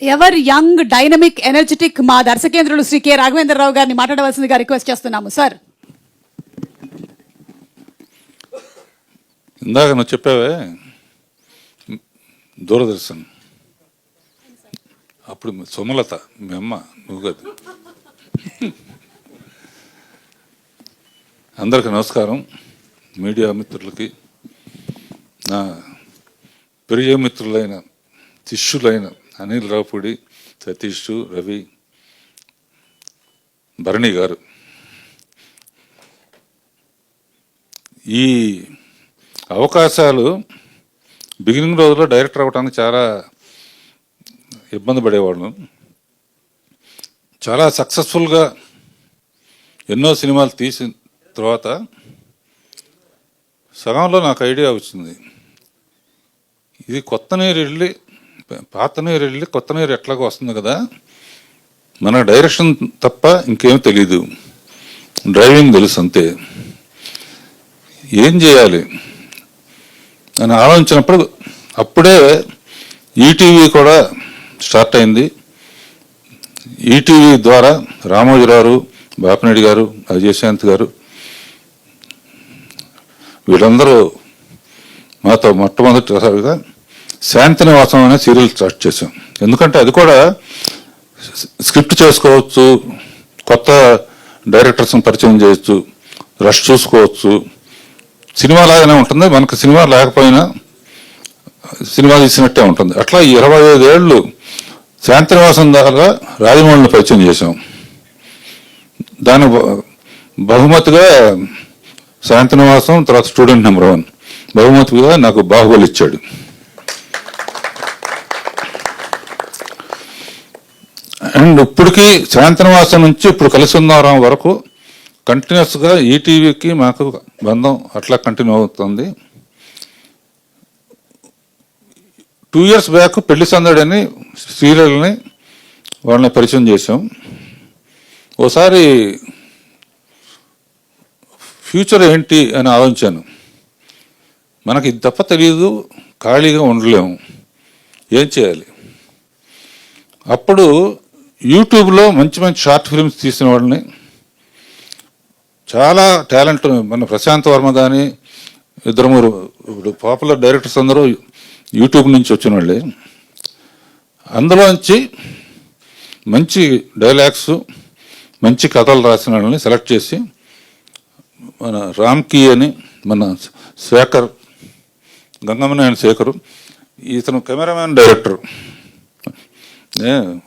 Ever young dynamic energetic మా దర్శకేంద్రులు Shri K Raghavendra Rao గారిని మాట్లాడవలసిందిగా రిక్వెస్ట్ చేస్తున్నాము. సార్, ఇందాక నువ్వు చెప్పావే దూరదర్శన్, అప్పుడు సుమలత మీ అమ్మ, నువ్వు కాదు. అందరికీ నమస్కారం. మీడియా మిత్రులకి, నా ప్రియ మిత్రులైన శిష్యులైన అనిల్ రావుపూడి, సతీష్, రవి, భరణి గారు, ఈ అవకాశాలు బిగినింగ్ రోజుల్లో డైరెక్టర్ అవ్వడానికి చాలా ఇబ్బంది పడేవాళ్ళు. చాలా సక్సెస్ఫుల్గా ఎన్నో సినిమాలు తీసిన తర్వాత సగంలో నాకు ఐడియా వచ్చింది, ఇది కొత్త నీరు వెళ్ళి పాత నీరు వెళ్ళి కొత్త నీరు ఎట్లాగో వస్తుంది కదా, మన డైరెక్షన్ తప్ప ఇంకేం తెలీదు, డ్రైవింగ్ తెలుసు అంతే, ఏం చేయాలి అని ఆలోచించినప్పుడు అప్పుడే ఈటీవీ కూడా స్టార్ట్ అయింది. ఈటీవీ ద్వారా రామోజీరావు, బాపినేడి గారు, అజయశాంత్ గారు వీళ్ళందరూ మాతో మొట్టమొదటిసారిగా శాంతినివాసం అనే సీరియల్ స్టార్ట్ చేశాం. ఎందుకంటే అది కూడా స్క్రిప్ట్ చేసుకోవచ్చు, కొత్త డైరెక్టర్స్ని పరిచయం చేయొచ్చు, రష్ చూసుకోవచ్చు, సినిమా లాగానే ఉంటుంది, మనకు సినిమా లేకపోయినా సినిమా తీసినట్టే ఉంటుంది. అట్లా 25 ఏళ్ళు శాంతినివాసం ద్వారా రాజమౌళిని పరిచయం చేశాం. దాని బహుమతిగా శాంతినివాసం, తర్వాత స్టూడెంట్ నెంబర్ 1 బహుమతిగా నాకు బాహుబలి ఇచ్చాడు. అండ్ ఇప్పటికీ శాంతినివాసం నుంచి ఇప్పుడు కలిసి ఉన్నారం వరకు కంటిన్యూస్గా ఈటీవీకి మాకు బంధం అట్లా కంటిన్యూ అవుతుంది. 2 years బ్యాక్ పెళ్లి సందడి అని సీరియల్ని వాళ్ళని పరిచయం చేశాం. ఓసారి ఫ్యూచర్ ఏంటి అని ఆలోచించాను. మనకి ఇది తప్ప తెలియదు, ఖాళీగా ఉండలేము, ఏం చేయాలి? అప్పుడు యూట్యూబ్లో మంచి మంచి షార్ట్ ఫిల్మ్స్ తీసిన వాళ్ళని, చాలా టాలెంట్, మన ప్రశాంత్ వర్మ కానీ, 2-3 ఇప్పుడు పాపులర్ డైరెక్టర్స్ అందరూ యూట్యూబ్ నుంచి వచ్చిన వాళ్ళే, అందులోంచి మంచి డైలాగ్స్, మంచి కథలు రాసిన వాళ్ళని సెలెక్ట్ చేసి, మన రామ్కీ అని, మన శేఖర్, గంగమనేని శేఖరు, ఇతను కెమెరామ్యాన్ డైరెక్టర్,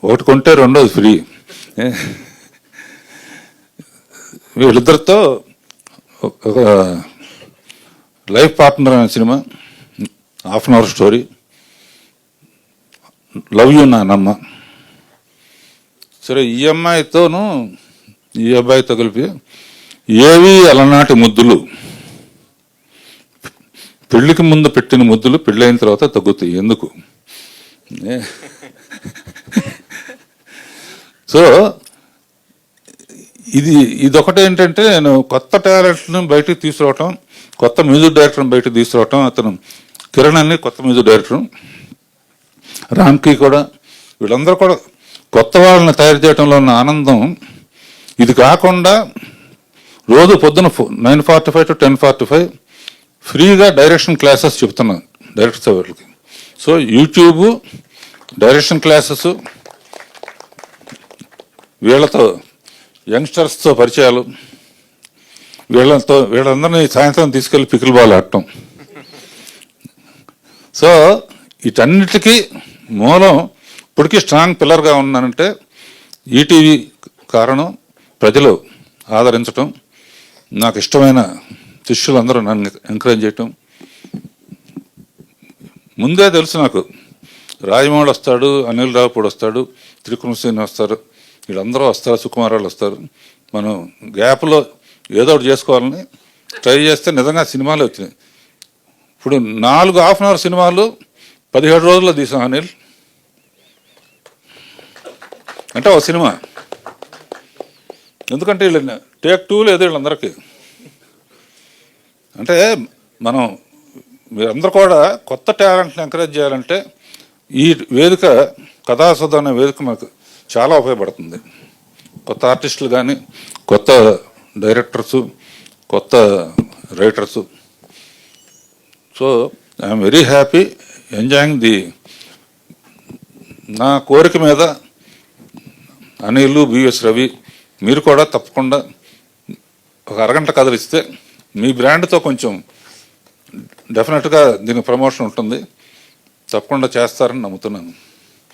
ఒకటి కొంటే రెండోది ఫ్రీ, వీళ్ళిద్దరితో ఒక లైఫ్ పార్ట్నర్ అనే cinema, 1/2 hour story, love you నానమ్మ. సరే, ఈ అమ్మాయితోనూ ఈ అబ్బాయితో కలిపి ఏవి అలనాటి ముద్దులు, పెళ్లికి ముందు పెట్టిన ముద్దులు పెళ్ళైన తర్వాత తగ్గుతాయి ఎందుకు. సో ఇదొకటి ఏంటంటే, నేను కొత్త టాలెంట్ని బయటకు తీసుకురావటం, కొత్త మ్యూజిక్ డైరెక్టర్ని బయటకు తీసుకురావటం. అతను కిరణ్ అని కొత్త మ్యూజిక్ డైరెక్టర్, రామ్కి కూడా, వీళ్ళందరూ కూడా కొత్త వాళ్ళని తయారు చేయడంలో ఉన్న ఆనందం. ఇది కాకుండా రోజు పొద్దున 9:45 to 10:45 ఫ్రీగా డైరెక్షన్ క్లాసెస్ చెప్తున్నాను డైరెక్టర్స్ వాళ్ళకి. సో యూట్యూబ్ డైరెక్షన్ క్లాసెస్, వీళ్ళతో యంగ్స్టర్స్తో పరిచయాలు, వీళ్ళందరినీ సాయంత్రం తీసుకెళ్ళి పికిల్ బాల్ ఆడటం. సో వీటన్నిటికీ మూలం ఇప్పటికీ స్ట్రాంగ్ పిల్లర్గా ఉన్నానంటే ఈటీవీ కారణం, ప్రజలు ఆదరించటం, నాకు ఇష్టమైన శిష్యులందరూ నన్ను ఎంకరేజ్ చేయటం. ముందే తెలుసు నాకు, రాజమౌళి వస్తాడు, అనిల్ రావుపూడి వస్తాడు, త్రికృష్ణ శ్రీని వస్తారు, వీళ్ళందరూ వస్తారు, సుకుమారాలు వస్తారు, మనం గ్యాప్లో ఏదో ఒకటి చేసుకోవాలని ట్రై చేస్తే నిజంగా సినిమాలు వచ్చినాయి. ఇప్పుడు 4 1/2 hour సినిమాలు 17 రోజుల్లో తీసాం అనిల్, అంటే ఒక సినిమా. ఎందుకంటే వీళ్ళు టేక్ 2 లేదు వీళ్ళందరికీ. అంటే మనం మీరందరూ కూడా కొత్త టాలెంట్ని ఎంకరేజ్ చేయాలంటే ఈ వేదిక కథాసుధ అనే వేదిక మనకు చాలా ఉపయోగపడుతుంది. కొత్త ఆర్టిస్టులు కానీ, కొత్త డైరెక్టర్సు, కొత్త writers. So I'm very happy enjoying the. నా కోరిక మీద అనిల్, బిఎస్ రవి మీరు కూడా తప్పకుండా ఒక అరగంట కథలు ఇస్తే మీ బ్రాండ్తో కొంచెం డెఫినెట్గా దీనికి ప్రమోషన్ ఉంటుంది. తప్పకుండా చేస్తారని నమ్ముతున్నాను.